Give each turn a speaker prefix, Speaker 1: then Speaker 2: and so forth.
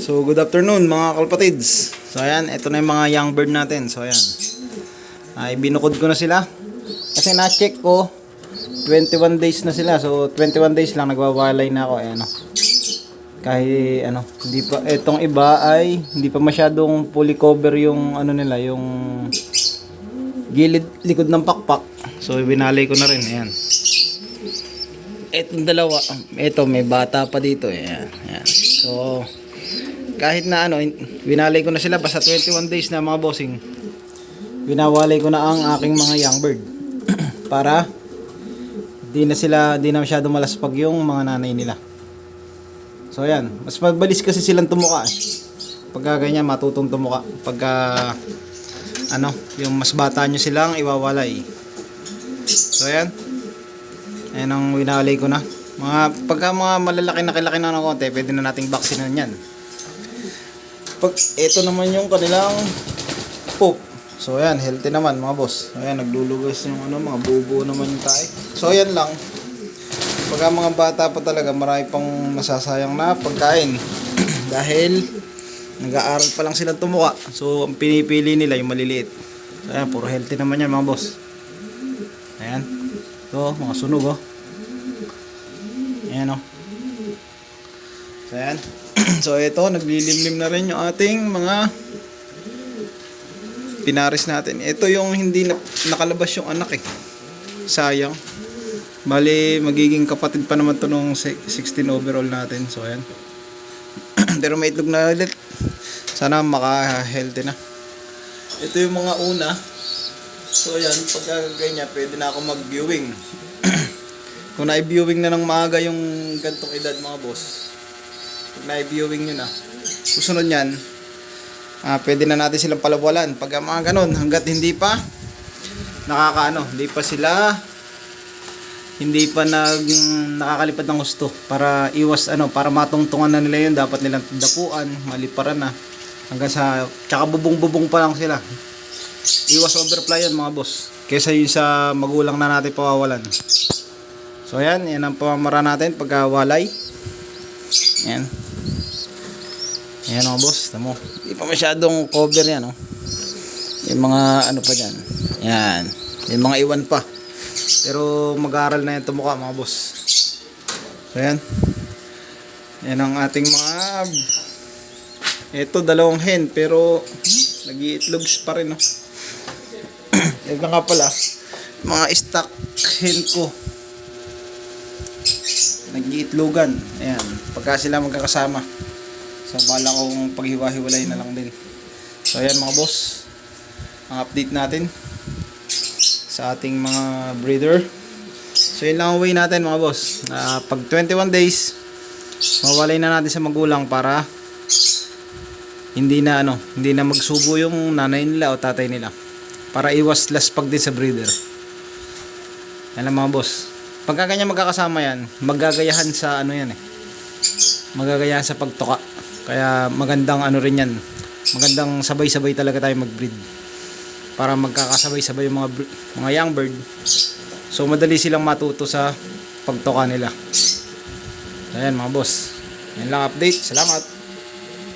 Speaker 1: So good afternoon mga kalpatids. So ayan, ito na yung mga young bird natin. So ayan, ay binukod ko na sila kasi na-check ko 21 days na sila. So 21 days lang nagwawalay na ako. Ayan, kahit ano, hindi pa, etong iba ay hindi pa masyadong fully cover yung ano nila, yung gilid likod ng pakpak. So binalay ko na rin. Ayan, etong dalawa, eto may bata pa dito. Ayan, ayan. So kahit na ano, binalay ko na sila basta 21 days na mga bossing. Binawalay ko na ang aking mga young bird para di na masyado malaspag yung mga nanay nila. So ayan, mas mabilis kasi silang tumuka. Pagka ganyan matutong tumuka. Pagka ano, yung mas bata nyo silang iwawalay. So ayan, ayan ang winalay ko na. Pagka mga malalaki na kilaki na ng konti, pwede na nating vaksinan yan. Ito naman yung kanilang poop. So ayan, healthy naman mga boss. Ayan, naglulugas yung ano, mga bubo naman yung tayo. So ayan lang. Pagka mga bata pa talaga, marami pang masasayang na pagkain. Dahil nag-aaral pa lang silang tumuka. So ang pinipili nila yung maliliit. So ayan, puro healthy naman yan mga boss. Ayan. So mga sunog oh. Ayan oh. So ayan. So ito, naglilimlim na rin yung ating mga pinaris natin. Ito yung hindi nakalabas yung anak eh. Sayang. Bali, magiging kapatid pa naman to nung 16 overall natin. So ayan. Pero may itlog na ulit. Sana maka-healthy na. Ito yung mga una. So ayan, pagka ganyan, pwede na ako mag-viewing. Kung na-viewing na ng maaga yung gantong edad mga boss, pag na-viewing nyo na, susunod yan, pwede na natin silang palawalan. Pag mga ganun, hanggat hindi pa hindi pa nakakalipad ng gusto, para iwas para matungtungan na nila yun, dapat nilang dapuan, maliparan na hanggang sa, tsaka bubong-bubong pa lang sila. Iwas overfly yan mga boss, kaysa yun sa magulang na natin pawawalan. So ayan, yan ang pamamara natin pagkawalay. Ayan. Ayan mga boss, tamo. Hindi pa masyadong cover yan, oh. Yung mga ano pa dyan. Ayan. Yung mga iwan pa. Pero mag-aaral na yan tumuka mga boss. So ayan. Ayan ang ating mga ito, dalawang hen. Pero nag-iitlogs pa rin, oh. Ito nga pala, mga stock hen ko. Nag-iitlogan. Ayan. Pagka sila magkakasama. So bala kong paghiwa-hiwalay na lang din. So ayan mga boss, ang update natin sa ating mga breeder. So yun lang ang way natin mga boss. Pag 21 days, mawalay na natin sa magulang para hindi na magsubo yung nanay nila o tatay nila. Para iwas laspag din sa breeder. Yan lang mga boss. Pagka ganyan magkakasama yan, magagayahan sa magagayahan sa pagtuka. Kaya magandang rin yan. Magandang sabay-sabay talaga tayo mag-breed. Para magkakasabay-sabay yung mga young bird. So madali silang matuto sa pagtuka nila. Ayan mga boss. Yan lang update. Salamat.